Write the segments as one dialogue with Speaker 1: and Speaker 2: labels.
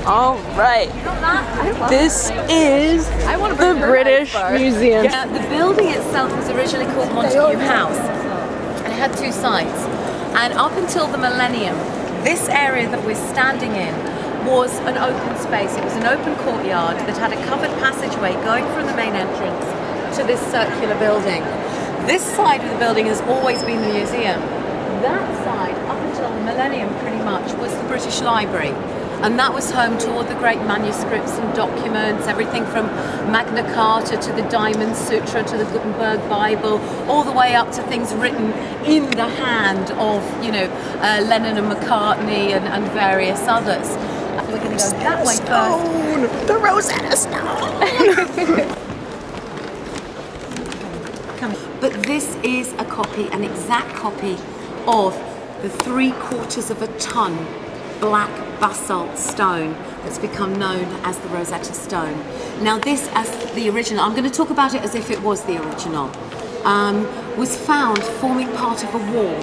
Speaker 1: All right. This is the British Museum.
Speaker 2: Yeah, the building itself was originally called Montague House, and it had two sides. And up until the millennium, this area that we're standing in was an open space. It was an open courtyard that had a covered passageway going from the main entrance to this circular building. This side of the building has always been the museum. That side, up until the millennium pretty much, was the British Library. And that was home to all the great manuscripts and documents, everything from Magna Carta to the Diamond Sutra to the Gutenberg Bible, all the way up to things written in the hand of, you know, Lennon and McCartney and various others. We're going to go that way first.
Speaker 1: The Rosetta Stone!
Speaker 2: But this is a copy, an exact copy of the 3/4 of a ton black basalt stone that's become known as the Rosetta Stone. Now this, as the original, I'm going to talk about it as if it was the original, was found forming part of a wall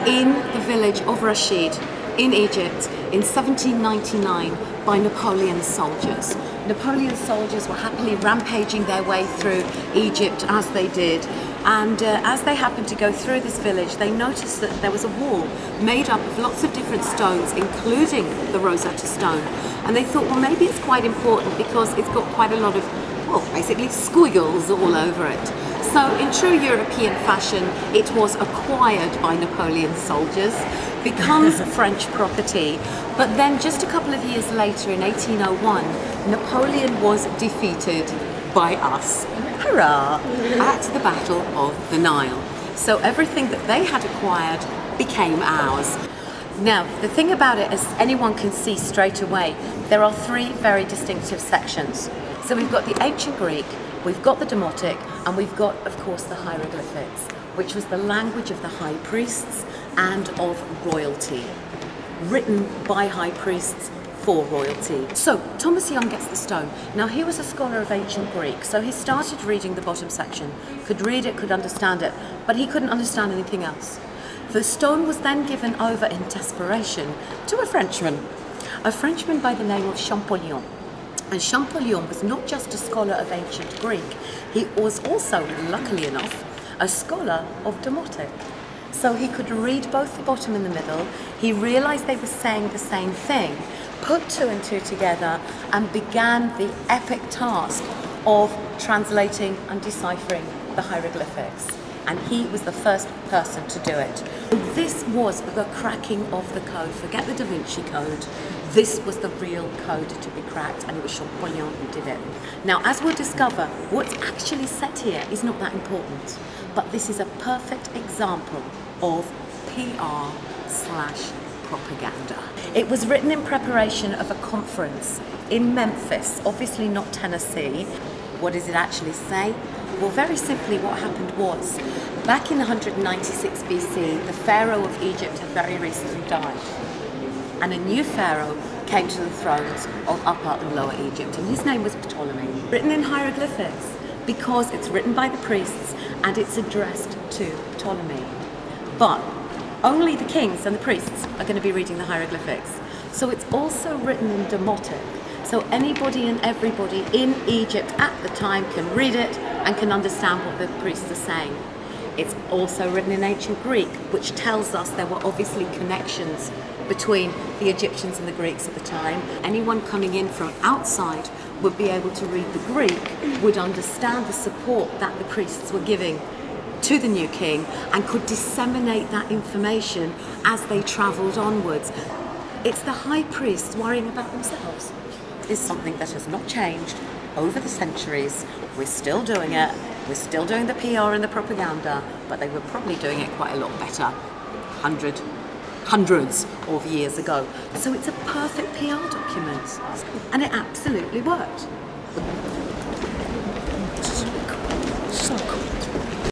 Speaker 2: in the village of Rashid in Egypt in 1799 by Napoleon's soldiers. Napoleon's soldiers were happily rampaging their way through Egypt as they did, and as they happened to go through this village, they noticed that there was a wall made up of lots of different stones, including the Rosetta Stone, and they thought, well, maybe it's quite important because it's got quite a lot of, well, basically squiggles all over it. So in true European fashion, it was acquired by Napoleon's soldiers, becomes French property, but then just a couple of years later, in 1801, Napoleon was defeated by us, hurrah, at the Battle of the Nile. So everything that they had acquired became ours. Now, the thing about it, as anyone can see straight away, there are three very distinctive sections. So we've got the ancient Greek, we've got the Demotic, and we've got, of course, the hieroglyphics, which was the language of the high priests and of royalty, written by high priests for royalty. So Thomas Young gets the stone. Now he was a scholar of ancient Greek, so he started reading the bottom section, could read it, could understand it, but he couldn't understand anything else. The stone was then given over in desperation to a Frenchman by the name of Champollion. And Champollion was not just a scholar of ancient Greek, he was also, luckily enough, a scholar of Demotic. So he could read both the bottom and the middle. He realized they were saying the same thing, put two and two together, and began the epic task of translating and deciphering the hieroglyphics. And he was the first person to do it. This was the cracking of the code. Forget the Da Vinci Code. This was the real code to be cracked, and it was Champollion who did it. Now, as we'll discover, what's actually said here is not that important, but this is a perfect example of PR/propaganda. It was written in preparation of a conference in Memphis, obviously not Tennessee. What does it actually say? Well, very simply, what happened was, back in 196 BC, the pharaoh of Egypt had very recently died, and a new pharaoh came to the thrones of Upper and Lower Egypt, and his name was Ptolemy. Written in hieroglyphics, because it's written by the priests and it's addressed to Ptolemy. But only the kings and the priests are going to be reading the hieroglyphics. So it's also written in Demotic. So anybody and everybody in Egypt at the time can read it and can understand what the priests are saying. It's also written in ancient Greek, which tells us there were obviously connections between the Egyptians and the Greeks at the time. Anyone coming in from outside would be able to read the Greek, would understand the support that the priests were giving to the new king, and could disseminate that information as they travelled onwards. It's the high priests worrying about themselves. It's something that has not changed over the centuries. We're still doing it. We're still doing the PR and the propaganda, but they were probably doing it quite a lot better hundreds of years ago. So it's a perfect PR document, and it absolutely worked.